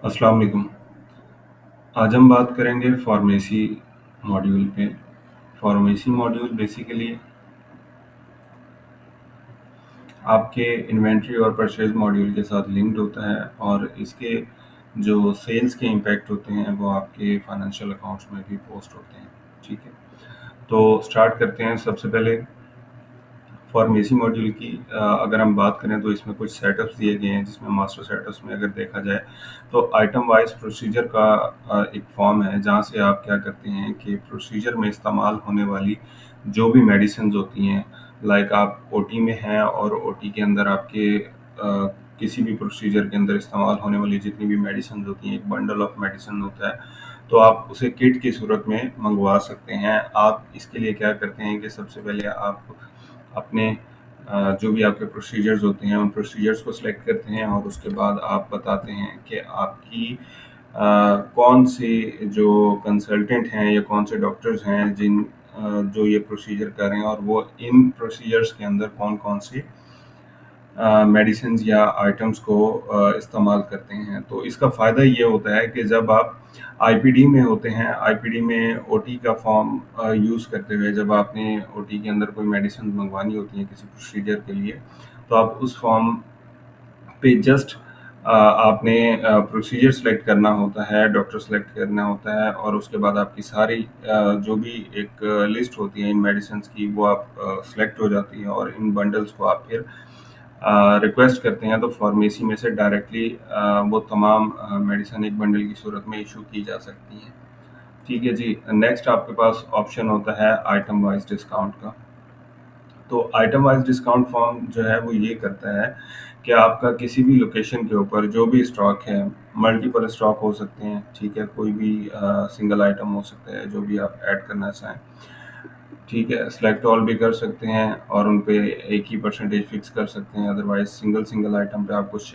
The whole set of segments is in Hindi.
अस्सलाम वालेकुम। आज हम बात करेंगे फार्मेसी मॉड्यूल पे। फार्मेसी मॉड्यूल बेसिकली आपके इन्वेंट्री और परचेज मॉड्यूल के साथ लिंक्ड होता है और इसके जो सेल्स के इम्पैक्ट होते हैं वो आपके फाइनेंशियल अकाउंट्स में भी पोस्ट होते हैं। ठीक है, तो स्टार्ट करते हैं। सबसे पहले फार्मेसी मॉड्यूल की अगर हम बात करें तो इसमें कुछ सेटअप्स दिए गए हैं, जिसमें मास्टर सेटअप्स में अगर देखा जाए तो आइटम वाइज प्रोसीजर का एक फॉर्म है, जहाँ से आप क्या करते हैं कि प्रोसीजर में इस्तेमाल होने वाली जो भी मेडिसिन होती हैं, लाइक आप ओटी में हैं और ओटी के अंदर आपके किसी भी प्रोसीजर के अंदर इस्तेमाल होने वाली जितनी भी मेडिसिन होती हैं, एक बंडल ऑफ मेडिसिन होता है, तो आप उसे किट की सूरत में मंगवा सकते हैं। आप इसके लिए क्या करते हैं कि सबसे पहले आप अपने जो भी आपके प्रोसीजर्स होते हैं उन प्रोसीजर्स को सिलेक्ट करते हैं और उसके बाद आप बताते हैं कि आपकी कौन से जो कंसल्टेंट हैं या कौन से डॉक्टर्स हैं जो ये प्रोसीजर कर रहे हैं, और वो इन प्रोसीजर्स के अंदर कौन कौन से मेडिसिन या आइटम्स को इस्तेमाल करते हैं। तो इसका फ़ायदा ये होता है कि जब आप आईपीडी में होते हैं, आईपीडी में ओटी का फॉर्म यूज़ करते हुए जब आपने ओटी के अंदर कोई मेडिसिन मंगवानी होती है किसी प्रोसीजर के लिए, तो आप उस फॉर्म पे जस्ट आपने प्रोसीजर सेलेक्ट करना होता है, डॉक्टर सेलेक्ट करना होता है, और उसके बाद आपकी सारी जो भी एक लिस्ट होती है इन मेडिसिन्स की, वो आप सेलेक्ट हो जाती है और इन बंडल्स को आप फिर रिक्वेस्ट करते हैं तो फार्मेसी में से डायरेक्टली वो तमाम मेडिसिन एक बंडल की सूरत में इशू की जा सकती हैं। ठीक है जी। नेक्स्ट आपके पास ऑप्शन होता है आइटम वाइज डिस्काउंट का। तो आइटम वाइज डिस्काउंट फॉर्म जो है वो ये करता है कि आपका किसी भी लोकेशन के ऊपर जो भी स्टॉक है, मल्टीपल स्टॉक हो सकते हैं, ठीक है, कोई भी सिंगल आइटम हो सकता है जो भी आप ऐड करना चाहें, ठीक है, सेलेक्ट ऑल भी कर सकते हैं और उन पे एक ही परसेंटेज फिक्स कर सकते हैं। अदरवाइज सिंगल सिंगल आइटम पे आप कुछ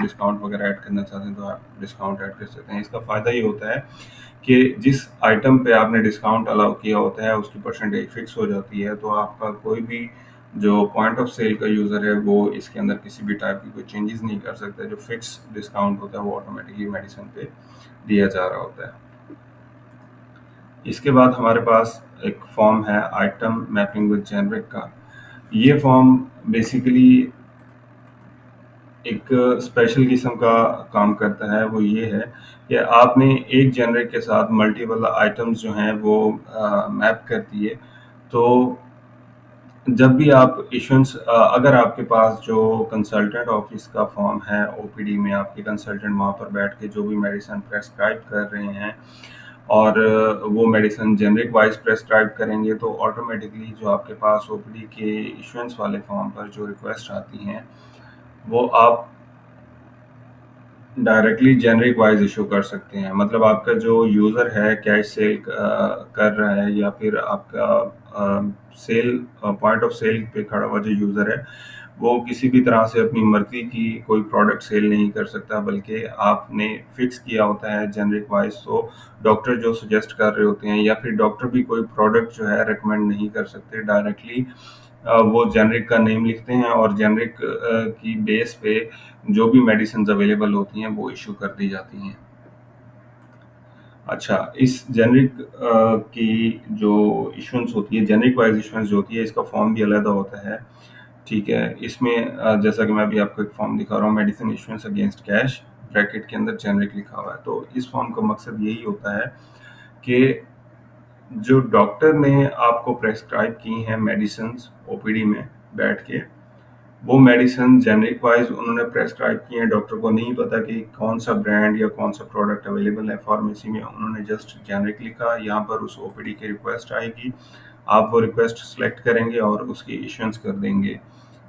डिस्काउंट वगैरह ऐड करना चाहते हैं तो आप डिस्काउंट ऐड कर सकते हैं। इसका फ़ायदा ये होता है कि जिस आइटम पे आपने डिस्काउंट अलाउ किया होता है उसकी परसेंटेज फिक्स हो जाती है, तो आपका कोई भी जो पॉइंट ऑफ सेल का यूज़र है वो इसके अंदर किसी भी टाइप की कोई चेंजेस नहीं कर सकता। जो फिक्स डिस्काउंट होता है वो ऑटोमेटिकली मेडिसिन पे दिया जा रहा होता है। इसके बाद हमारे पास एक फॉर्म है आइटम मैपिंग विद जेनरिक का। ये फॉर्म बेसिकली एक स्पेशल किस्म का काम करता है। वो ये है कि आपने एक जेनरिक के साथ मल्टीपल आइटम्स जो हैं वो मैप कर दिए। तो जब भी आप इश्यूएंस अगर आपके पास जो कंसल्टेंट ऑफिस का फॉर्म है, ओपीडी में आपके कंसल्टेंट वहाँ पर बैठ के जो भी मेडिसिन प्रेस्क्राइब कर रहे हैं और वो मेडिसिन जेनरिक वाइज प्रेस्क्राइब करेंगे, तो ऑटोमेटिकली जो आपके पास ओपीडी के इश्यूएंस वाले फॉर्म पर जो रिक्वेस्ट आती हैं वो आप डायरेक्टली जेनरिक वाइज इशू कर सकते हैं। मतलब आपका जो यूज़र है कैश सेल कर रहा है या फिर आपका सेल पॉइंट ऑफ सेल पे खड़ा हुआ जो यूज़र है वो किसी भी तरह से अपनी मर्जी की कोई प्रोडक्ट सेल नहीं कर सकता, बल्कि आपने फिक्स किया होता है जेनरिक वाइज। तो डॉक्टर जो सजेस्ट कर रहे होते हैं या फिर डॉक्टर भी कोई प्रोडक्ट जो है रिकमेंड नहीं कर सकते, डायरेक्टली वो जेनरिक का नेम लिखते हैं और जेनरिक की बेस पे जो भी मेडिसिन अवेलेबल होती हैं वो इशू कर दी जाती हैं। अच्छा, इस जेनरिक की जो इश्यूएंस होती है, जेनरिक वाइज इश्यूएंस जो होती है, इसका फॉर्म भी अलग होता है। ठीक है, इसमें जैसा कि मैं अभी आपको एक फॉर्म दिखा रहा हूँ, medicine issuance against cash, bracket के अंदर जेनरिक लिखा हुआ है। तो इस फॉर्म का मकसद यही होता है कि जो डॉक्टर ने आपको प्रेस्क्राइब की हैं मेडिसिन्स ओपीडी में बैठ के, वो मेडिसिन जेनरिक वाइज उन्होंने प्रेस्क्राइब की हैं। डॉक्टर को नहीं पता कि कौन सा ब्रांड या कौन सा प्रोडक्ट अवेलेबल है फार्मेसी में, उन्होंने जस्ट जेनरिक लिखा। यहाँ पर उस ओपीडी की रिक्वेस्ट आएगी, आप वो रिक्वेस्ट सेलेक्ट करेंगे और उसकी इश्यूएंस कर देंगे।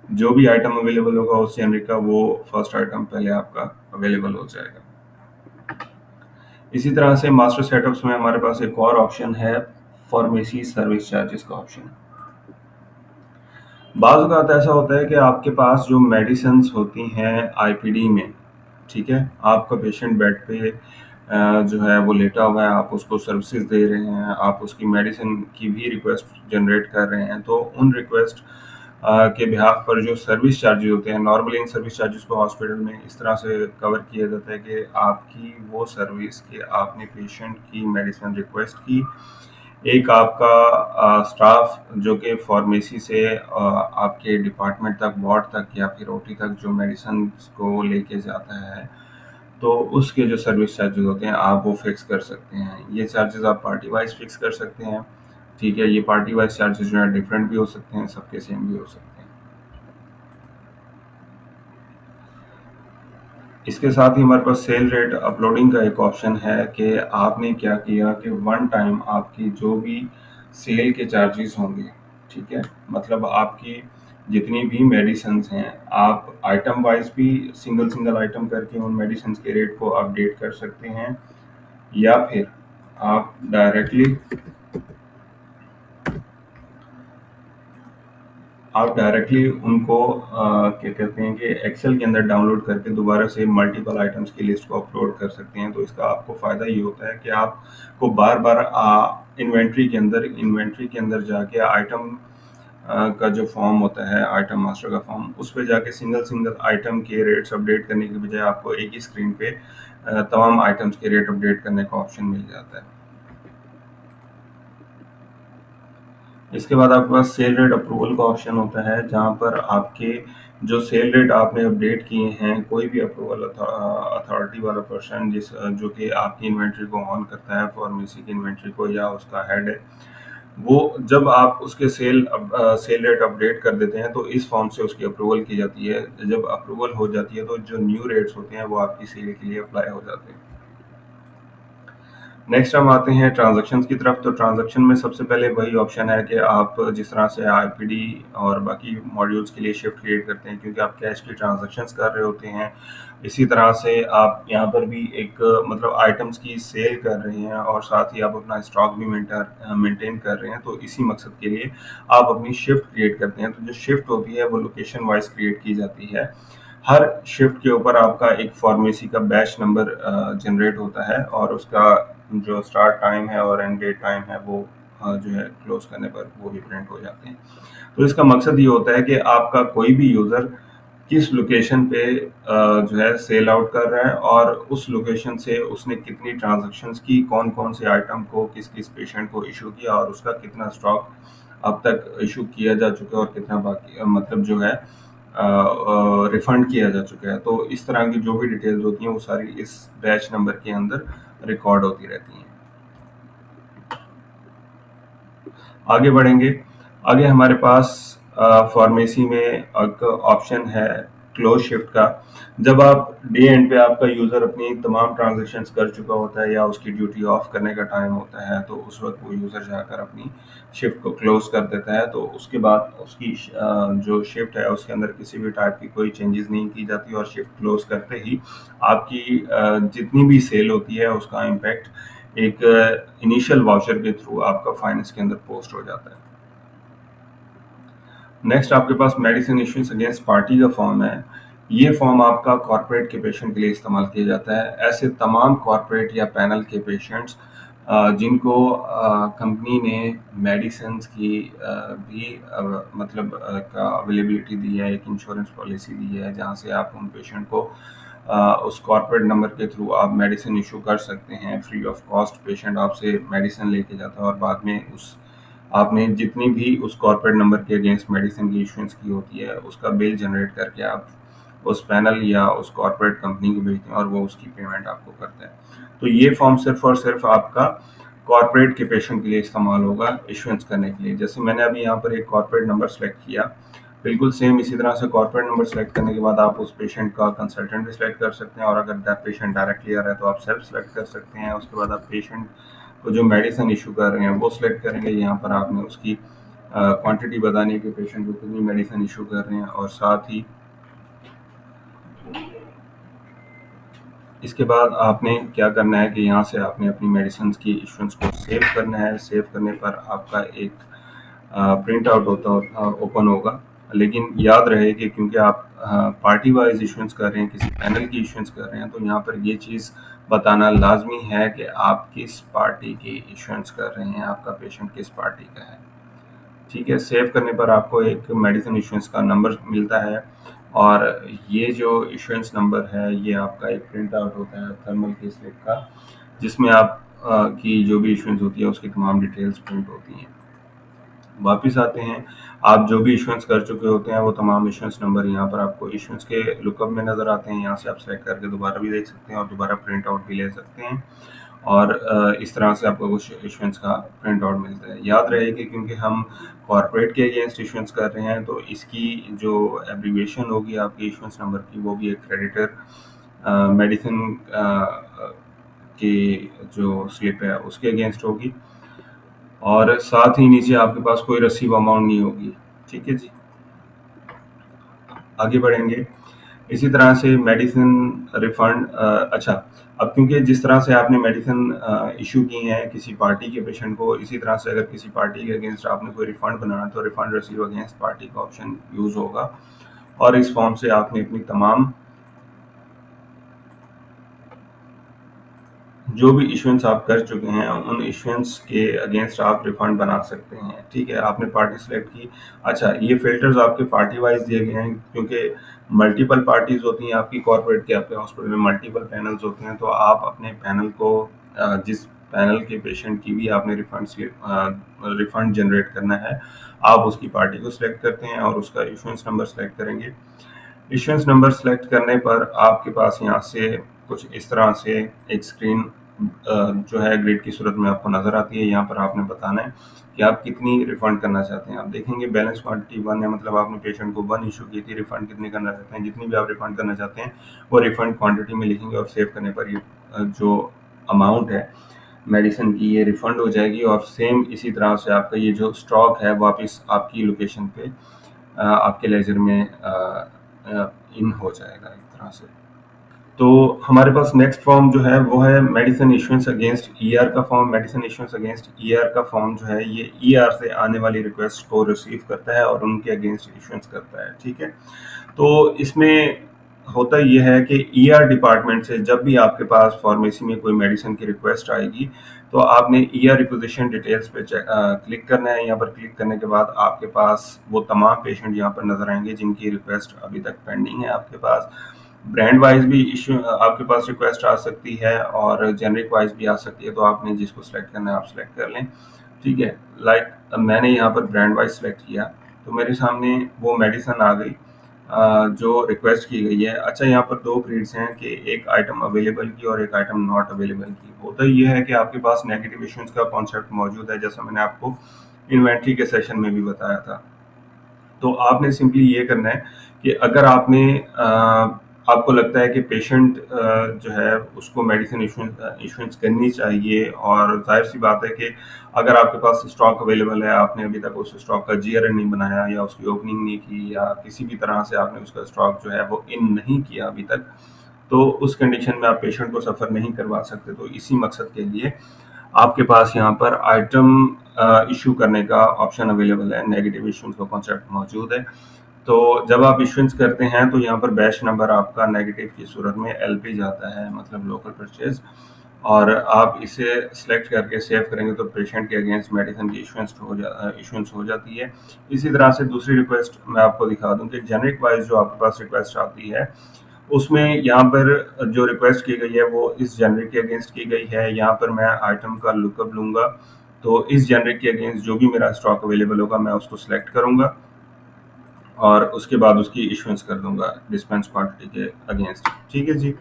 जो भी आइटम अवेलेबल होगा उस जेनरिक का, वो फर्स्ट आइटम पहले आपका अवेलेबल हो जाएगा। इसी तरह से मास्टर सेटअप्स में हमारे पास एक और ऑप्शन है फार्मेसी सर्विस चार्जेस का ऑप्शन। बाज़ औक़ात ऐसा होता है कि आपके पास जो मेडिसिन्स होती हैं आईपीडी में, ठीक है, आपका पेशेंट बेड पे जो है वो लेटा हुआ है, आप उसको सर्विसेज दे रहे हैं, आप उसकी मेडिसिन की भी रिक्वेस्ट जनरेट कर रहे हैं। तो उन रिक्वेस्ट के बिहाफ पर जो सर्विस चार्जेस होते हैं, नॉर्मली इन सर्विस चार्जेस को हॉस्पिटल में इस तरह से कवर किया जाता है कि आपकी वो सर्विस कि आपने पेशेंट की मेडिसिन रिक्वेस्ट की, एक आपका स्टाफ जो कि फार्मेसी से आपके डिपार्टमेंट तक, वार्ड तक या फिर ओटी तक जो मेडिसिन को लेके जाता है, तो उसके जो सर्विस चार्जेस होते हैं आप वो फिक्स कर सकते हैं। ये चार्जेस आप पार्टी वाइज फिक्स कर सकते हैं। ठीक है, ये पार्टी वाइज चार्जेस जो है डिफरेंट भी हो सकते हैं, सबके सेम भी हो सकते हैं। इसके साथ ही हमारे पास सेल रेट अपलोडिंग का एक ऑप्शन है कि आपने क्या किया कि वन टाइम आपकी जो भी सेल के चार्जेस होंगे, ठीक है, मतलब आपकी जितनी भी मेडिसिन हैं, आप आइटम वाइज भी सिंगल सिंगल आइटम करके उन मेडिसिन के रेट को अपडेट कर सकते हैं, या फिर आप डायरेक्टली उनको क्या कहते हैं कि एक्सेल के अंदर डाउनलोड करके दोबारा से मल्टीपल आइटम्स की लिस्ट को अपलोड कर सकते हैं। तो इसका आपको फ़ायदा ये होता है कि आपको बार बार इन्वेंट्री के अंदर जाके आइटम का जो फॉर्म होता है, आइटम मास्टर का फॉर्म, उस पे जाके सिंगल सिंगल आइटम के रेट्स अपडेट करने के बजाय आपको एक ही स्क्रीन पे तमाम आइटम्स के रेट अपडेट करने का ऑप्शन मिल जाता है। इसके बाद आपके पास सेल रेट अप्रूवल का ऑप्शन होता है, जहाँ पर आपके जो सेल रेट आपने अपडेट किए हैं, कोई भी अप्रूवल अथॉरिटी वाला पर्सन जो कि आपकी इन्वेंट्री को ऑन करता है, फार्मेसी की इन्वेंट्री को, या उसका हेड है, वो जब आप उसके सेल रेट अपडेट कर देते हैं तो इस फॉर्म से उसकी अप्रूवल की जाती है। जब अप्रूवल हो जाती है तो जो न्यू रेट्स होते हैं वो आपकी सेल के लिए अप्लाई हो जाते हैं। नेक्स्ट हम आते हैं ट्रांजैक्शंस की तरफ। तो ट्रांजैक्शन में सबसे पहले वही ऑप्शन है कि आप जिस तरह से आईपीडी और बाकी मॉड्यूल्स के लिए शिफ्ट क्रिएट करते हैं, क्योंकि आप कैश की ट्रांजैक्शंस कर रहे होते हैं, इसी तरह से आप यहाँ पर भी एक मतलब आइटम्स की सेल कर रहे हैं और साथ ही आप अपना स्टॉक भी मेंटेन कर रहे हैं। तो इसी मकसद के लिए आप अपनी शिफ्ट क्रिएट करते हैं। तो जो शिफ्ट होती है वो लोकेशन वाइज क्रिएट की जाती है। हर शिफ्ट के ऊपर आपका एक फार्मेसी का बैच नंबर जनरेट होता है, और उसका जो स्टार्ट टाइम है और एंड डेट टाइम है वो जो है क्लोज करने पर वो भी प्रिंट हो जाते हैं। तो इसका मकसद ये होता है कि आपका कोई भी यूज़र किस लोकेशन पे जो है सेल आउट कर रहा है, और उस लोकेशन से उसने कितनी ट्रांजैक्शंस की, कौन-कौन से आइटम को किस-किस पेशेंट को इश्यू किया, और उसका कितना स्टॉक अब तक इश्यू किया जा चुका है और कितना बाकी मतलब जो है रिफंड किया जा चुका है। तो इस तरह की जो भी डिटेल्स होती हैं वो सारी इस बैच नंबर के अंदर रिकॉर्ड होती रहती हैं। आगे बढ़ेंगे। आगे हमारे पास फार्मेसी में एक ऑप्शन है क्लोज शिफ्ट का। जब आप डे एंड पे आपका यूज़र अपनी तमाम ट्रांजैक्शंस कर चुका होता है या उसकी ड्यूटी ऑफ करने का टाइम होता है, तो उस वक्त वो यूज़र जाकर अपनी शिफ्ट को क्लोज कर देता है। तो उसके बाद उसकी जो शिफ्ट है उसके अंदर किसी भी टाइप की कोई चेंजेस नहीं की जाती, और शिफ्ट क्लोज करते ही आपकी जितनी भी सेल होती है उसका इम्पैक्ट एक इनिशियल वाउचर के थ्रू आपका फाइनेंस के अंदर पोस्ट हो जाता है। नेक्स्ट आपके पास मेडिसिन इश्यूज अगेंस्ट पार्टी का फॉर्म है। ये फॉर्म आपका कॉर्पोरेट के पेशेंट के लिए इस्तेमाल किया जाता है। ऐसे तमाम कॉर्पोरेट या पैनल के पेशेंट्स जिनको कंपनी ने मेडिसिन्स की भी मतलब का अवेलेबिलिटी दी है, एक इंश्योरेंस पॉलिसी दी है, जहाँ से आप उन पेशेंट को उस कॉर्पोरेट नंबर के थ्रू आप मेडिसिन इशू कर सकते हैं। फ्री ऑफ कॉस्ट पेशेंट आपसे मेडिसिन लेके जाता है, और बाद में उस आपने जितनी भी उस कॉर्पोरेट नंबर के अगेंस्ट मेडिसिन की इशुएंस की होती है उसका बिल जनरेट करके आप उस पैनल या उस कॉर्पोरेट कंपनी को भेजते हैं, और वो उसकी पेमेंट आपको करता है। तो ये फॉर्म सिर्फ और सिर्फ आपका कॉर्पोरेट के पेशेंट के लिए इस्तेमाल होगा इशुएंस करने के लिए। जैसे मैंने अभी यहाँ पर एक कॉर्पोरेट नंबर सेलेक्ट किया, बिल्कुल सेम इसी तरह से कॉर्पोरेट नंबर सेलेक्ट करने के बाद आप उस पेशेंट का कंसल्टेंट भी सिलेक्ट कर सकते हैं, और अगर पेशेंट डायरेक्टली आ रहा है तो आप सेल्फ सेलेक्ट कर सकते हैं। उसके बाद आप पेशेंट को जो मेडिसिन इशू कर रहे हैं वो सिलेक्ट करेंगे। यहाँ पर आपने उसकी क्वांटिटी बतानी है कि पेशेंट को कितनी मेडिसिन इशू कर रहे हैं, और साथ ही इसके बाद आपने क्या करना है कि यहाँ से आपने अपनी मेडिसिन की इशुएंस को सेव करना है। सेव करने पर आपका एक प्रिंट आउट होता ओपन होगा। लेकिन याद रहे कि क्योंकि आप पार्टी वाइज इशुएंस कर रहे हैं, किसी पैनल की इशुएंस कर रहे हैं, तो यहाँ पर ये चीज़ बताना लाजमी है कि आप किस पार्टी की इशुएंस कर रहे हैं, आपका पेशेंट किस पार्टी का है। ठीक है, सेव करने पर आपको एक मेडिसिन इश्यूएंस का नंबर मिलता है और ये जो इश्यूएंस नंबर है ये आपका एक प्रिंट आउट होता है थर्मल की स्लिप का, जिसमें आप की जो भी इश्यूएंस होती है उसकी तमाम डिटेल्स प्रिंट होती हैं। वापिस आते हैं, आप जो भी इश्यूएंस कर चुके होते हैं वो तमाम इश्यूएंस नंबर यहाँ पर आपको इश्यूएंस के लुकअप में नज़र आते हैं। यहाँ से आप सेलेक्ट करके दोबारा भी देख सकते हैं और दोबारा प्रिंट आउट भी ले सकते हैं और इस तरह से आपको कुछ इश्यूएंस का प्रिंट आउट मिलता है। याद रहे कि क्योंकि हम कॉर्पोरेट के अगेंस्ट इश्यूएंस कर रहे हैं तो इसकी जो एब्रीविएशन होगी आपकी इश्यूएंस नंबर की वो भी एक क्रेडिटर मेडिसिन की जो स्लिप है उसके अगेंस्ट होगी और साथ ही नीचे आपके पास कोई रसीव अमाउंट नहीं होगी। ठीक है जी, आगे बढ़ेंगे। इसी तरह से मेडिसिन रिफंड अच्छा, अब क्योंकि जिस तरह से आपने मेडिसिन इशू की हैं किसी पार्टी के पेशेंट को, इसी तरह से अगर किसी पार्टी के अगेंस्ट आपने कोई रिफंड बनाना तो रिफंड रिसीव अगेंस्ट पार्टी का ऑप्शन यूज़ होगा और इस फॉर्म से आपने अपनी तमाम जो भी इश्यूएंस आप कर चुके हैं उन इश्यूएंस के अगेंस्ट आप रिफंड बना सकते हैं। ठीक है, आपने पार्टी सेलेक्ट की। अच्छा, ये फिल्टर्स आपके पार्टी वाइज दिए गए हैं क्योंकि मल्टीपल पार्टीज होती हैं आपकी कॉर्पोरेट के, आपके हॉस्पिटल में मल्टीपल पैनल्स होते हैं तो आप अपने पैनल को जिस पैनल के पेशेंट की भी आपने रिफंड जनरेट करना है आप उसकी पार्टी को सिलेक्ट करते हैं और उसका इश्यूएंस नंबर सेलेक्ट करेंगे। इश्यूएंस नंबर सेलेक्ट करने पर आपके पास यहाँ से कुछ इस तरह से एक स्क्रीन जो है ग्रिड की सूरत में आपको नज़र आती है। यहाँ पर आपने बताना है कि आप कितनी रिफंड करना चाहते हैं। आप देखेंगे बैलेंस क्वांटिटी 1 है, मतलब आपने पेशेंट को 1 इशू की थी, रिफंड कितने करना चाहते हैं। जितनी भी आप रिफंड करना चाहते हैं वो रिफंड क्वांटिटी में लिखेंगे और सेव करने पर ये जो अमाउंट है मेडिसिन की ये रिफंड हो जाएगी और सेम इसी तरह से आपका ये जो स्टॉक है वापस आपकी लोकेशन पे आपके लेजर में इन हो जाएगा एक तरह से। तो हमारे पास नेक्स्ट फॉर्म जो है वो है मेडिसिन इश्यूएंस अगेंस्ट ईआर का form. Medicine issuance against ER का फॉर्म जो है ये ईआर से आने वाली रिक्वेस्ट को रिसीव करता है और उनके अगेंस्ट इश्यूएंस करता है। ठीक है, तो इसमें होता ये है कि ईआर डिपार्टमेंट से जब भी आपके पास फार्मेसी में कोई मेडिसिन की रिक्वेस्ट आएगी तो आपने ईआर रिक्वेजिशन डिटेल्स पे क्लिक करना है। यहाँ पर क्लिक करने के बाद आपके पास वो तमाम पेशेंट यहाँ पर नजर आएंगे जिनकी रिक्वेस्ट अभी तक पेंडिंग है आपके पास। ब्रांड वाइज भी इशू आपके पास रिक्वेस्ट आ सकती है और जेनरिक वाइज भी आ सकती है, तो आपने जिसको सिलेक्ट करना है आप सिलेक्ट कर लें। ठीक है, लाइक मैंने यहाँ पर ब्रांड वाइज सिलेक्ट किया तो मेरे सामने वो मेडिसिन आ गई जो रिक्वेस्ट की गई है। अच्छा, यहाँ पर दो ग्रेड्स हैं कि एक आइटम अवेलेबल की और एक आइटम नॉट अवेलेबल की। होता ये है कि आपके पास नेगेटिव इश्यूज का कॉन्सेप्ट मौजूद है, जैसा मैंने आपको इन्वेंट्री के सेशन में भी बताया था। तो आपने सिंपली ये करना है कि अगर आपने आपको लगता है कि पेशेंट जो है उसको मेडिसिन इशुएंस करनी चाहिए और जाहिर सी बात है कि अगर आपके पास स्टॉक अवेलेबल है, आपने अभी तक उस स्टॉक का जीआर नहीं बनाया या उसकी ओपनिंग नहीं की या किसी भी तरह से आपने उसका स्टॉक जो है वो इन नहीं किया अभी तक, तो उस कंडीशन में आप पेशेंट को सफ़र नहीं करवा सकते। तो इसी मकसद के लिए आपके पास यहाँ पर आइटम इशू करने का ऑप्शन अवेलेबल है, नेगेटिव इशूज का कॉन्सेप्ट मौजूद है। तो जब आप इशुएंस करते हैं तो यहाँ पर बैच नंबर आपका नेगेटिव की सूरत में एलपी जाता है, मतलब लोकल परचेज, और आप इसे सिलेक्ट करके सेव करेंगे तो पेशेंट के अगेंस्ट मेडिसिन की इशुएंस हो जाती है। इसी तरह से दूसरी रिक्वेस्ट मैं आपको दिखा दूं कि जेनरिक वाइज जो आपके पास रिक्वेस्ट आती है उसमें यहाँ पर जो रिक्वेस्ट की गई है वो इस जेनरिक के अगेंस्ट की गई है। यहाँ पर मैं आइटम का लुकअप लूँगा तो इस जेनरिक के अगेंस्ट जो भी मेरा स्टॉक अवेलेबल होगा मैं उसको सिलेक्ट करूँगा और उसके बाद उसकी इशुएंस कर दूंगा डिस्पेंस क्वांटिटी के अगेंस्ट। ठीक है जी,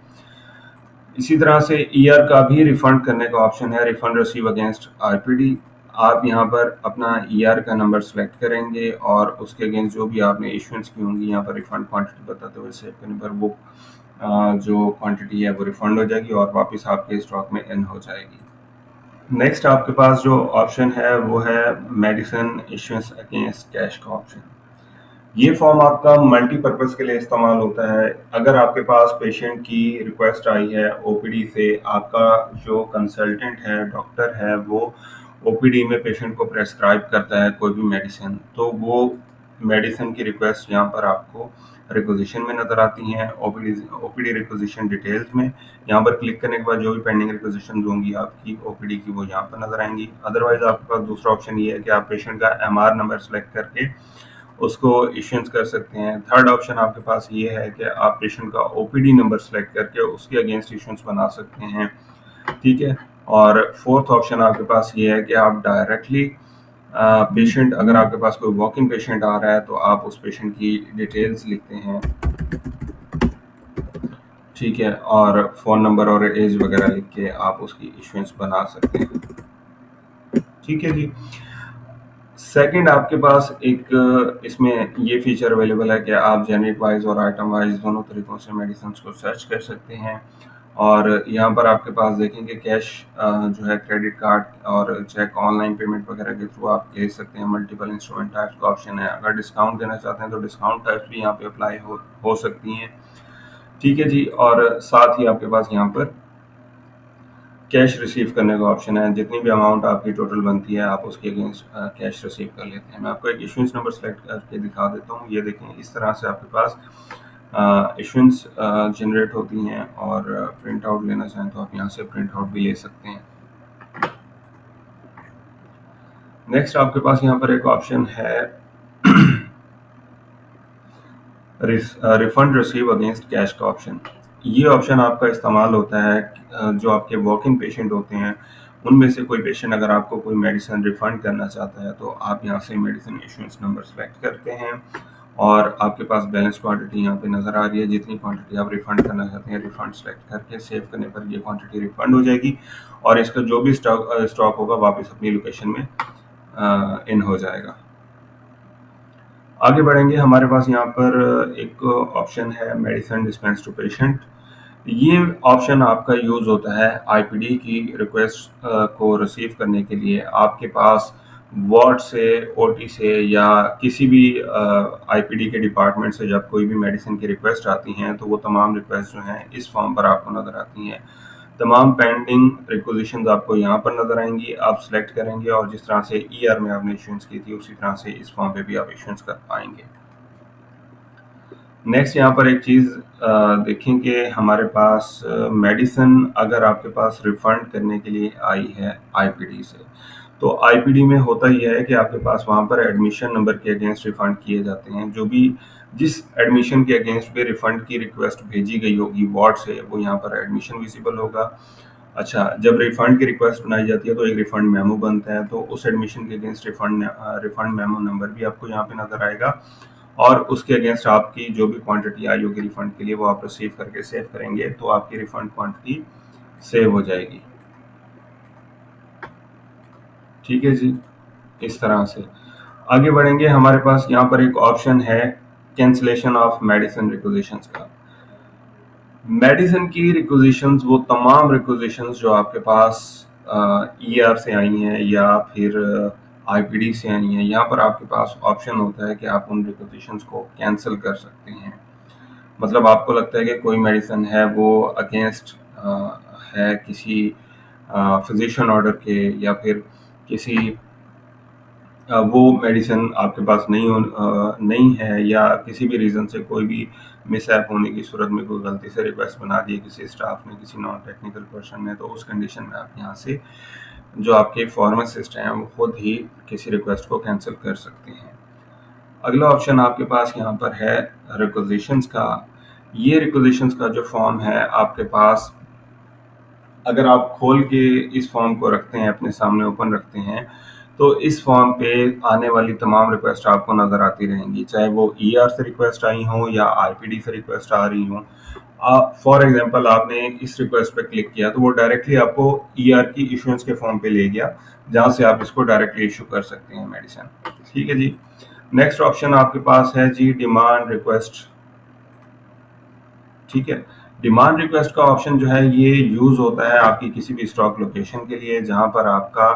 इसी तरह से ईआर का भी रिफंड करने का ऑप्शन है, रिफंड रिसीव अगेंस्ट आईपीडी। आप यहाँ पर अपना ईआर का नंबर सेलेक्ट करेंगे और उसके अगेंस्ट जो भी आपने इशुएंस की होंगी यहाँ पर रिफंड क्वांटिटी बताते हुए सेव करने पर वो जो क्वांटिटी है वो रिफंड हो जाएगी और वापस आपके स्टॉक में इन हो जाएगी। नेक्स्ट आपके पास जो ऑप्शन है वो है मेडिसिन इशुएंस अगेंस्ट कैश का ऑप्शन। ये फॉर्म आपका मल्टीपर्पज़ के लिए इस्तेमाल होता है। अगर आपके पास पेशेंट की रिक्वेस्ट आई है ओपीडी से, आपका जो कंसल्टेंट है, डॉक्टर है, वो ओपीडी में पेशेंट को प्रेस्क्राइब करता है कोई भी मेडिसिन, तो वो मेडिसिन की रिक्वेस्ट यहाँ पर आपको रिक्विजिशन में नज़र आती हैं, ओपीडी रिक्विजिशन डिटेल्स में। यहाँ पर क्लिक करने के बाद जो भी पेंडिंग रिक्विजिशन होंगी आपकी ओपीडी की, वो यहाँ पर नज़र आएंगी। अदरवाइज आपके पास दूसरा ऑप्शन ये है कि आप पेशेंट का एमआर नंबर सेलेक्ट करके उसको इश्यूंस कर सकते हैं। थर्ड ऑप्शन आपके पास ये है कि आप पेशेंट का ओपीडी नंबर सेलेक्ट करके उसके अगेंस्ट इश्यूंस बना सकते हैं, ठीक है। और फोर्थ ऑप्शन आपके पास ये है कि आप डायरेक्टली पेशेंट, अगर आपके पास कोई वॉक इन पेशेंट आ रहा है तो आप उस पेशेंट की डिटेल्स लिखते हैं, ठीक है, और फ़ोन नंबर और एज वगैरह लिख के आप उसकी इश्यूएंस बना सकते हैं, ठीक है जी। सेकंड आपके पास एक इसमें ये फीचर अवेलेबल है कि आप जेनरिक वाइज और आइटम वाइज दोनों तरीक़ों से मेडिसिन्स को सर्च कर सकते हैं। और यहाँ पर आपके पास देखेंगे कैश जो है, क्रेडिट कार्ड और चेक, ऑनलाइन पेमेंट वगैरह के थ्रू आप ले सकते हैं। मल्टीपल इंस्ट्रूमेंट टाइप्स का ऑप्शन है। अगर डिस्काउंट देना चाहते हैं तो डिस्काउंट टाइप्स भी यहाँ पे अप्लाई हो सकती हैं, ठीक है जी। और साथ ही आपके पास यहाँ पर कैश रिसीव करने का ऑप्शन है। जितनी भी अमाउंट आपकी टोटल बनती है आप उसके अगेंस्ट कैश रिसीव कर लेते हैं। मैं आपको एक इशुएंस नंबर सेलेक्ट करके दिखा देता हूँ। ये देखें, इस तरह से आपके पास इशुएंस जनरेट होती हैं। और प्रिंट आउट लेना चाहें तो आप यहाँ से प्रिंट आउट भी ले सकते हैं। नेक्स्ट आपके पास यहाँ पर एक ऑप्शन है रिफंड रिसीव अगेंस्ट कैश का ऑप्शन। ये ऑप्शन आपका इस्तेमाल होता है जो आपके वॉक इन पेशेंट होते हैं, उनमें से कोई पेशेंट अगर आपको कोई मेडिसिन रिफंड करना चाहता है तो आप यहाँ से मेडिसिन इशुएंस नंबर सेलेक्ट करते हैं और आपके पास बैलेंस क्वांटिटी यहाँ पे नज़र आ रही है। जितनी क्वांटिटी आप रिफंड करना चाहते हैं, रिफंड सेलेक्ट करके सेव करने पर ये क्वांटिटी रिफंड हो जाएगी और इसका जो भी स्टॉक होगा वापस अपनी लोकेशन में इन हो जाएगा। आगे बढ़ेंगे, हमारे पास यहाँ पर एक ऑप्शन है मेडिसिन डिस्पेंस टू पेशेंट। ये ऑप्शन आपका यूज़ होता है आईपीडी की रिक्वेस्ट को रिसीव करने के लिए। आपके पास वार्ड से, ओटी से या किसी भी आईपीडी के डिपार्टमेंट से जब कोई भी मेडिसिन की रिक्वेस्ट आती हैं तो वो तमाम रिक्वेस्ट जो हैं इस फॉर्म पर आपको नज़र आती हैं। तमाम पेंडिंग रिक्वेजिशंस आपको यहाँ पर नज़र आएंगी। आप सेलेक्ट करेंगे और जिस तरह से ईआर में आपने इशुएंस की थी उसी तरह से इस फॉर्म पे भी आप इशुएंस कर पाएंगे। नेक्स्ट यहाँ पर एक चीज़ देखें कि हमारे पास मेडिसिन अगर आपके पास रिफ़ंड करने के लिए आई है आईपीडी से, तो आईपीडी में होता ही है कि आपके पास वहाँ पर एडमिशन नंबर के अगेंस्ट रिफ़ंड किए जाते हैं। जो भी जिस एडमिशन के अगेंस्ट पे रिफ़ंड की रिक्वेस्ट भेजी गई होगी वार्ड से, वो यहाँ पर एडमिशन विजिबल होगा। अच्छा, जब रिफ़ंड की रिक्वेस्ट बनाई जाती है तो एक रिफ़ंड मेमो बनता है, तो उस एडमिशन के अगेंस्ट रिफ़ंड मेमो नंबर भी आपको यहाँ पे नज़र आएगा और उसके अगेंस्ट आपकी जो भी क्वांटिटी आई होगी रिफ़ंड के लिए वो आप रिसीव करके सेव करेंगे तो आपकी रिफ़ंड क्वांटिटी सेव हो जाएगी, ठीक है जी। इस तरह से आगे बढ़ेंगे, हमारे पास यहाँ पर एक ऑप्शन है कैंसिलेशन ऑफ मेडिसिन रिक्विजिशंस का। मेडिसिन की रिक्विजिशंस, वो तमाम रिक्विजिशंस जो आपके पास ईआर से आई हैं या फिर आईपीडी से आई हैं, यहाँ पर आपके पास ऑप्शन होता है कि आप उन रिक्विजिशंस को कैंसिल कर सकते हैं। मतलब आपको लगता है कि कोई मेडिसिन है वो अगेंस्ट है किसी फिजिशियन ऑर्डर के या फिर किसी वो मेडिसिन आपके पास नहीं है या किसी भी रीज़न से कोई भी मिसहैप होने की सूरत में कोई गलती से रिक्वेस्ट बना दी है किसी स्टाफ ने, किसी नॉन टेक्निकल पर्सन ने, तो उस कंडीशन में आप यहाँ से जो आपके फार्मासिस्ट हैं वो खुद ही किसी रिक्वेस्ट को कैंसिल कर सकते हैं। अगला ऑप्शन आपके पास यहाँ पर है रिक्वेजिशंस का। ये रिक्वेजिशंस का जो फॉर्म है आपके पास, अगर आप खोल के इस फॉर्म को रखते हैं, अपने सामने ओपन रखते हैं, तो इस फॉर्म पे आने वाली तमाम रिक्वेस्ट आपको नज़र आती रहेंगी, चाहे वो ईआर से रिक्वेस्ट आई हो या आईपीडी से रिक्वेस्ट आ रही हो। फॉर एग्जांपल आपने इस रिक्वेस्ट पे क्लिक किया तो वो डायरेक्टली आपको ईआर की इशुएंस के फॉर्म पे ले गया, जहाँ से आप इसको डायरेक्टली इशू कर सकते हैं मेडिसिन, ठीक है जी। नेक्स्ट ऑप्शन आपके पास है जी डिमांड रिक्वेस्ट, ठीक है। डिमांड रिक्वेस्ट का ऑप्शन जो है ये यूज़ होता है आपकी किसी भी स्टॉक लोकेशन के लिए जहाँ पर आपका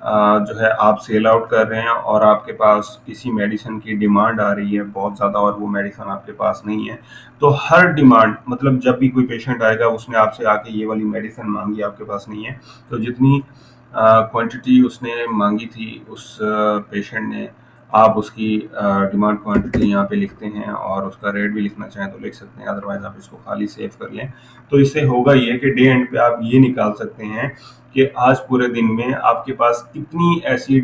जो है आप सेल आउट कर रहे हैं और आपके पास किसी मेडिसिन की डिमांड आ रही है बहुत ज़्यादा और वो मेडिसिन आपके पास नहीं है। तो हर डिमांड, मतलब जब भी कोई पेशेंट आएगा उसने आपसे आके ये वाली मेडिसिन मांगी, आपके पास नहीं है, तो जितनी क्वांटिटी उसने मांगी थी उस पेशेंट ने, आप उसकी डिमांड क्वांटिटी यहाँ पे लिखते हैं और उसका रेट भी लिखना चाहें तो लिख सकते हैं, अदरवाइज आप इसको खाली सेव कर लें। तो इससे होगा ये कि डे एंड पे आप ये निकाल सकते हैं कि आज पूरे दिन में आपके पास कितनी ऐसी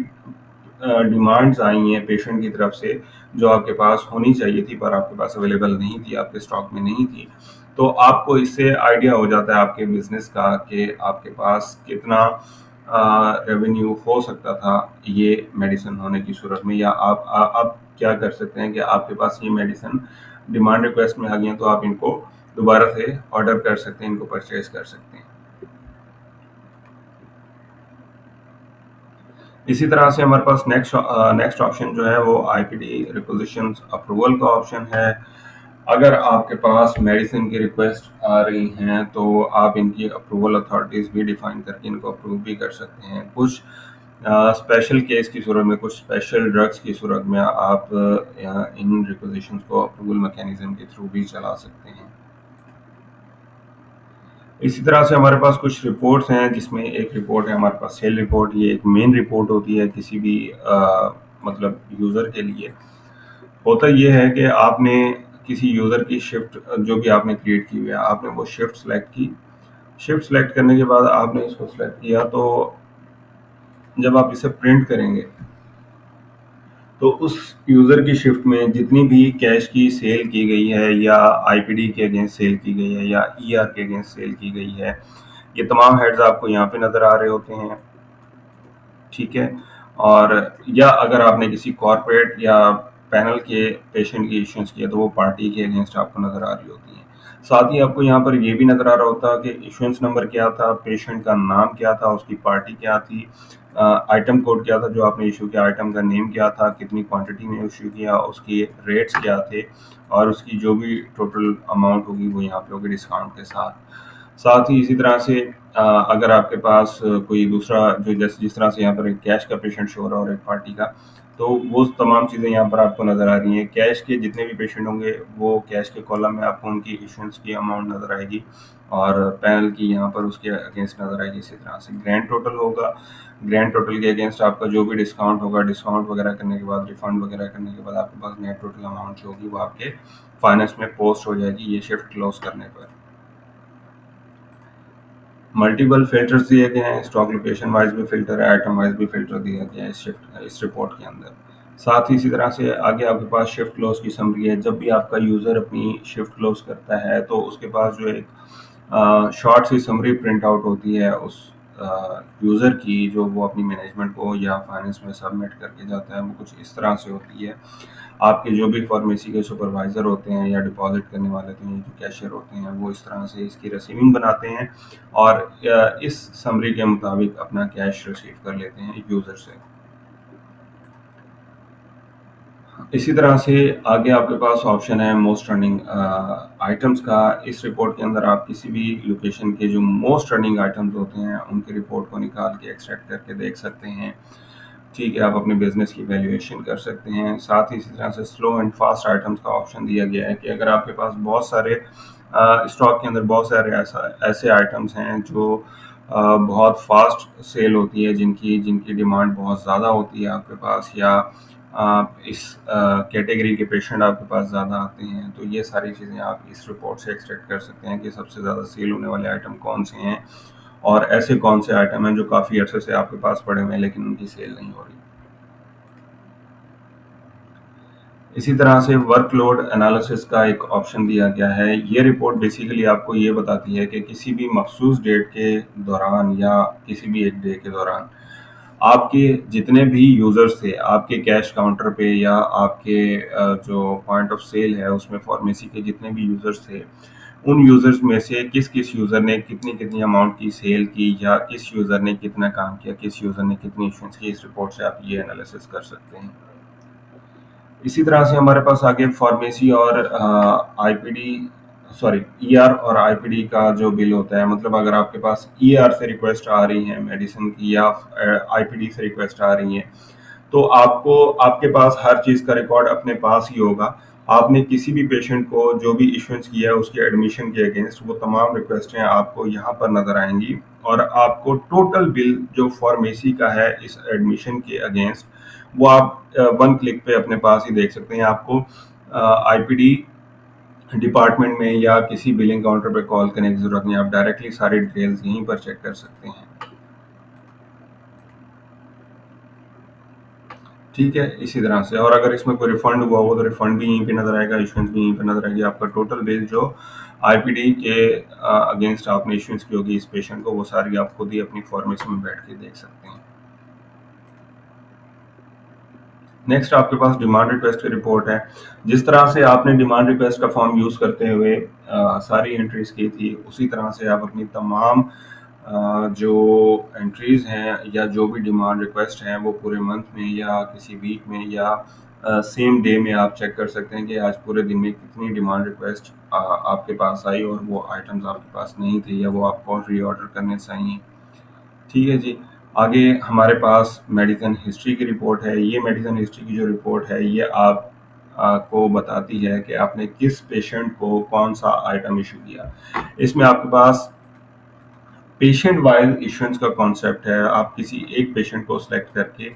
डिमांड्स आई हैं पेशेंट की तरफ से जो आपके पास होनी चाहिए थी पर आपके पास अवेलेबल नहीं थी, आपके स्टॉक में नहीं थी। तो आपको इससे आइडिया हो जाता है आपके बिजनेस का कि आपके पास कितना रेवेन्यू हो सकता था ये मेडिसिन होने की सूरत में, या आप क्या कर सकते हैं कि आपके पास ये मेडिसिन डिमांड रिक्वेस्ट में आ गई हैं तो आप इनको दोबारा से ऑर्डर कर सकते हैं, इनको परचेज कर सकते हैं। इसी तरह से हमारे पास नेक्स्ट ऑप्शन जो है वो आईपीडी रिपोजिशन अप्रूवल का ऑप्शन है। अगर आपके पास मेडिसिन की रिक्वेस्ट आ रही हैं तो आप इनकी अप्रूवल अथॉरिटीज़ भी डिफाइन करके इनको अप्रूव भी कर सकते हैं। कुछ स्पेशल केस की सूरत में, कुछ स्पेशल ड्रग्स की सूरत में आप इन रिपोजिशंस को अप्रूवल मैकेनिज्म के थ्रू भी चला सकते हैं। इसी तरह से हमारे पास कुछ रिपोर्ट्स हैं जिसमें एक रिपोर्ट है हमारे पास सेल रिपोर्ट। ये एक मेन रिपोर्ट होती है किसी भी मतलब यूज़र के लिए। होता ये है कि आपने किसी यूज़र की शिफ्ट जो भी आपने क्रिएट की हुई है, आपने वो शिफ्ट सेलेक्ट की। शिफ्ट सेलेक्ट करने के बाद आपने इसको सेलेक्ट किया, तो जब आप इसे प्रिंट करेंगे तो उस यूज़र की शिफ्ट में जितनी भी कैश की सेल की गई है या आईपीडी के अगेंस्ट सेल की गई है या ईआर के अगेंस्ट सेल की गई है, ये तमाम हेड्स आपको यहाँ पे नज़र आ रहे होते हैं। ठीक है। और या अगर आपने किसी कॉर्पोरेट या पैनल के पेशेंट की इश्यूज किया तो वो पार्टी के अगेंस्ट आपको नज़र आ रही होती हैं। साथ ही आपको यहाँ पर ये भी नज़र आ रहा होता है कि इश्यूएंस नंबर क्या था, पेशेंट का नाम क्या था, उसकी पार्टी क्या थी, आइटम कोड क्या था जो आपने इशू किया, आइटम का नेम क्या था, कितनी क्वांटिटी में इशू किया, उसके रेट्स क्या थे, और उसकी जो भी टोटल अमाउंट होगी वो यहाँ पे होगी डिस्काउंट के साथ। साथ ही इसी तरह से अगर आपके पास कोई दूसरा जो जिस तरह से यहाँ पर एक कैश का पेशेंट शो हो रहा है और एक पार्टी का, तो वो तमाम चीज़ें यहाँ पर आपको नज़र आ रही हैं। कैश के जितने भी पेशेंट होंगे वो कैश के कॉलम में आपको उनकी इशुएंस की अमाउंट नज़र आएगी और पैनल की यहाँ पर उसके अगेंस्ट नज़र आएगी। इसी तरह से ग्रैंड टोटल होगा, ग्रैंड टोटल के अगेंस्ट आपका जो भी डिस्काउंट होगा, डिस्काउंट वगैरह करने के बाद, रिफंड वगैरह करने के बाद आपके पास नेट टोटल अमाउंट जो होगी वो आपके फाइनेंस में पोस्ट हो जाएगी ये शिफ्ट क्लोज करने पर। मल्टीपल फिल्टर्स दिए गए हैं, स्टॉक लोकेशन वाइज भी फिल्टर है, आइटम वाइज भी फिल्टर दिया गया है इस रिपोर्ट के अंदर। साथ ही इसी तरह से आगे आपके पास शिफ्ट क्लोज की समरी है। जब भी आपका यूज़र अपनी शिफ्ट क्लोज करता है तो उसके पास जो एक शॉर्ट सी समरी प्रिंट आउट होती है उस यूज़र की, जो वो अपनी मैनेजमेंट को या फाइनेंस में सबमिट करके जाता है। वो कुछ इस तरह से होती है। आपके जो भी फार्मेसी के सुपरवाइज़र होते हैं या डिपॉजिट करने वाले होते हैं, जो कैशियर होते हैं, वो इस तरह से इसकी रिसीविंग बनाते हैं और इस समरी के मुताबिक अपना कैश रिसीव कर लेते हैं यूज़र से। इसी तरह से आगे आपके पास ऑप्शन है मोस्ट रनिंग आइटम्स का। इस रिपोर्ट के अंदर आप किसी भी लोकेशन के जो मोस्ट रनिंग आइटम्स होते हैं उनकी रिपोर्ट को निकाल के एक्सट्रैक्ट करके देख सकते हैं। ठीक है, आप अपने बिजनेस की वैल्यूएशन कर सकते हैं। साथ ही इसी तरह से स्लो एंड फास्ट आइटम्स का ऑप्शन दिया गया है कि अगर आपके पास बहुत सारे स्टॉक के अंदर बहुत सारे ऐसे आइटम्स हैं जो बहुत फास्ट सेल होती है, जिनकी जिनकी डिमांड बहुत ज़्यादा होती है आपके पास, या इस कैटेगरी के पेशेंट आपके पास ज़्यादा आते हैं, तो ये सारी चीज़ें आप इस रिपोर्ट से एक्सट्रैक्ट कर सकते हैं कि सबसे ज़्यादा सेल होने वाले आइटम कौन से हैं और ऐसे कौन से आइटम हैं जो काफ़ी अरसे से आपके पास पड़े हुए हैं लेकिन उनकी सेल नहीं हो रही। इसी तरह से वर्कलोड एनालिसिस का एक ऑप्शन दिया गया है। ये रिपोर्ट बेसिकली आपको ये बताती है कि किसी भी मखसूस डेट के दौरान या किसी भी एक डे के दौरान आपके जितने भी यूज़र्स थे आपके कैश काउंटर पे या आपके जो पॉइंट ऑफ सेल है उसमें फार्मेसी के जितने भी यूज़र्स थे, उन यूज़र्स में से किस-किस यूज़र ने कितनी-कितनी अमाउंट की सेल की या किस यूज़र ने कितना काम किया, किस यूज़र ने कितनी इश्यूएंस की, इस रिपोर्ट से आप ये एनालिसिस कर सकते हैं। इसी तरह से हमारे पास आगे फार्मेसी और आईपीडी सॉरी ईआर और आईपीडी का जो बिल होता है, मतलब अगर आपके पास ईआर से रिक्वेस्ट आ रही है मेडिसिन की या आईपीडी से रिक्वेस्ट आ रही है, तो आपको आपके पास हर चीज़ का रिकॉर्ड अपने पास ही होगा आपने किसी भी पेशेंट को जो भी इश्यूएंस किया है उसके एडमिशन के अगेंस्ट वो तमाम रिक्वेस्टें आपको यहाँ पर नज़र आएँगी और आपको टोटल बिल जो फार्मेसी का है इस एडमिशन के अगेंस्ट वो आप वन क्लिक पे अपने पास ही देख सकते हैं। आपको आईपीडी डिपार्टमेंट में या किसी बिलिंग काउंटर पे कॉल करने की ज़रूरत नहीं है, आप डायरेक्टली सारी डिटेल्स यहीं पर चेक कर सकते हैं। ठीक है, इसी तरह से और अगर इसमें कोई रिफंड हुआ हो तो रिफंड भी यहीं पे नज़र आएगा, इश्यूएंस भी यहीं पे नज़र आएगी। आपका टोटल बिल जो आईपीडी के अगेंस्ट आपने इश्यूएंस की होगी इस पेशेंट को, वो सारी आप खुद ही अपनी फार्मेसी में बैठ के देख सकते हैं। नेक्स्ट आपके पास डिमांड रिक्वेस्ट की रिपोर्ट है। जिस तरह से आपने डिमांड रिक्वेस्ट का फॉर्म यूज़ करते हुए सारी एंट्रीज की थी, उसी तरह से आप अपनी तमाम जो एंट्रीज हैं या जो भी डिमांड रिक्वेस्ट हैं वो पूरे मंथ में या किसी वीक में या सेम डे में आप चेक कर सकते हैं कि आज पूरे दिन में कितनी डिमांड रिक्वेस्ट आपके पास आई और वो आइटम्स आपके पास नहीं थे या वो आपको रीऑर्डर करने चाहिए। ठीक है जी। आगे हमारे पास मेडिसिन हिस्ट्री की रिपोर्ट है। ये मेडिसिन हिस्ट्री की जो रिपोर्ट है ये आप को बताती है कि आपने किस पेशेंट को कौन-सा आइटम इश्यू किया। इसमें आपके पास पेशेंट वाइज़ इश्यूएंस का कॉन्सेप्ट है। आप किसी एक पेशेंट को सिलेक्ट करके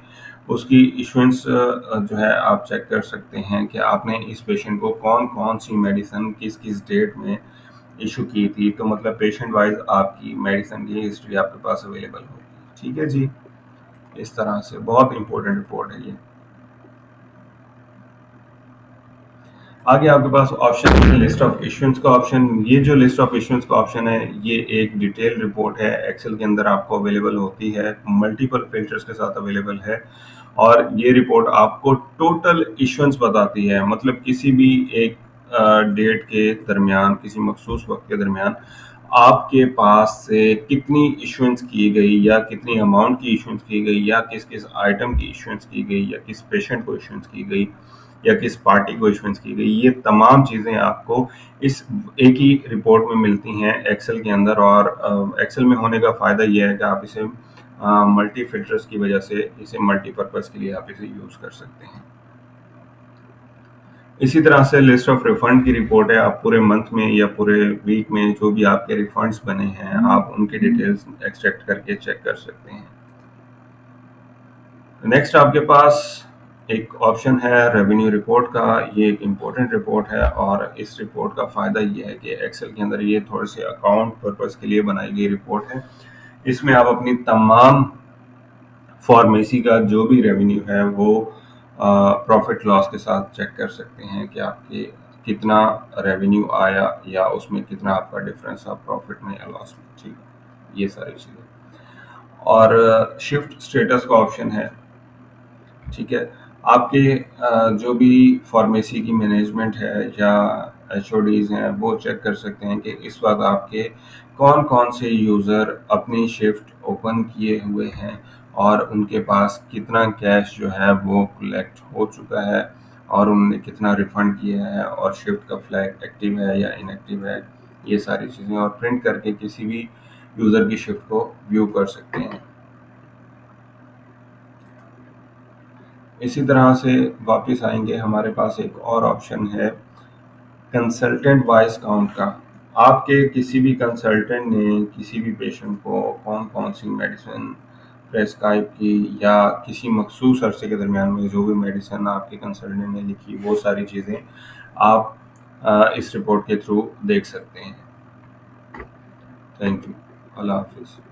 उसकी इश्यूएंस जो है आप चेक कर सकते हैं कि आपने इस पेशेंट को कौन-कौन सी मेडिसिन किस-किस डेट में इश्यू की थी। तो मतलब पेशेंट वाइज़ आपकी मेडिसिन की हिस्ट्री आपके पास अवेलेबल होगी। ठीक है जी? इस तरह से बहुत इम्पोर्टेंट रिपोर्ट है ये। आगे आपके पास ऑप्शन है लिस्ट ऑफ इश्यूएंस का ऑप्शन। ये जो लिस्ट ऑफ इश्यूएंस का ऑप्शन है ये एक डिटेल रिपोर्ट है, एक्सेल के अंदर आपको अवेलेबल होती है, मल्टीपल फिल्टर्स के साथ अवेलेबल है और ये रिपोर्ट आपको टोटल इश्यूएंस बताती है। मतलब किसी भी एक डेट के दरमियान, किसी मखसूस वक्त के दरमियान आपके पास से कितनी इश्यूएंस की गई या कितनी अमाउंट की इश्यूएंस की गई या किस-किस आइटम की इश्यूएंस की गई या किस पेशेंट को इश्यूएंस की गई या किस पार्टी को इश्यूएंस की गई, ये तमाम चीज़ें आपको इस एक ही रिपोर्ट में मिलती हैं एक्सेल के अंदर और एक्सेल में होने का फ़ायदा ये है कि आप इसे मल्टी फ़िल्टर्स की वजह से इसे मल्टीपर्पज़ के लिए आप इसे यूज़ कर सकते हैं। इसी तरह से लिस्ट ऑफ रिफंड की रिपोर्ट है। आप पूरे मंथ में या पूरे वीक में जो भी आपके रिफंड्स बने हैं, आप उनकी डिटेल्स एक्सट्रैक्ट करके चेक कर सकते हैं। नेक्स्ट आपके पास एक ऑप्शन है रेवेन्यू रिपोर्ट का। ये एक इम्पोर्टेंट रिपोर्ट है और इस रिपोर्ट का फ़ायदा ये है कि एक्सेल के अंदर ये थोड़े से अकाउंट पर्पज़ के लिए बनाई गई रिपोर्ट है। इसमें आप अपनी तमाम फार्मेसी का जो भी रेवेन्यू है वो प्रॉफिट लॉस के साथ चेक कर सकते हैं कि आपके कितना रेवेन्यू आया या उसमें कितना आपका डिफरेंस था प्रॉफिट में या लॉस में। ठीक है, ये सारी चीज़ें और शिफ्ट स्टेटस का ऑप्शन है। ठीक है, आपके जो भी फार्मेसी की मैनेजमेंट है या एचओडीज़ हैं वो चेक कर सकते हैं कि इस वक्त आपके कौन-कौन से यूज़र अपनी शिफ्ट ओपन किए हुए हैं और उनके पास कितना कैश जो है वो कलेक्ट हो चुका है और उन्होंने कितना रिफंड किया है और शिफ्ट का फ्लैग एक्टिव है या इनएक्टिव है, ये सारी चीज़ें और प्रिंट करके किसी भी यूज़र की शिफ्ट को व्यू कर सकते हैं। इसी तरह से वापस आएँगे, हमारे पास एक और ऑप्शन है कंसल्टेंट वॉइस काउंट का। आपके किसी भी कंसल्टेंट ने किसी भी पेशेंट को कौन-कौन सी मेडिसिन प्रेस्क्राइब की या किसी मखसूस अरसे के दरमियान में जो भी मेडिसिन आपके कंसल्टेंट ने लिखी, वो सारी चीज़ें आप इस रिपोर्ट के थ्रू देख सकते हैं। Thank you. अल्लाह हाफ़िज़।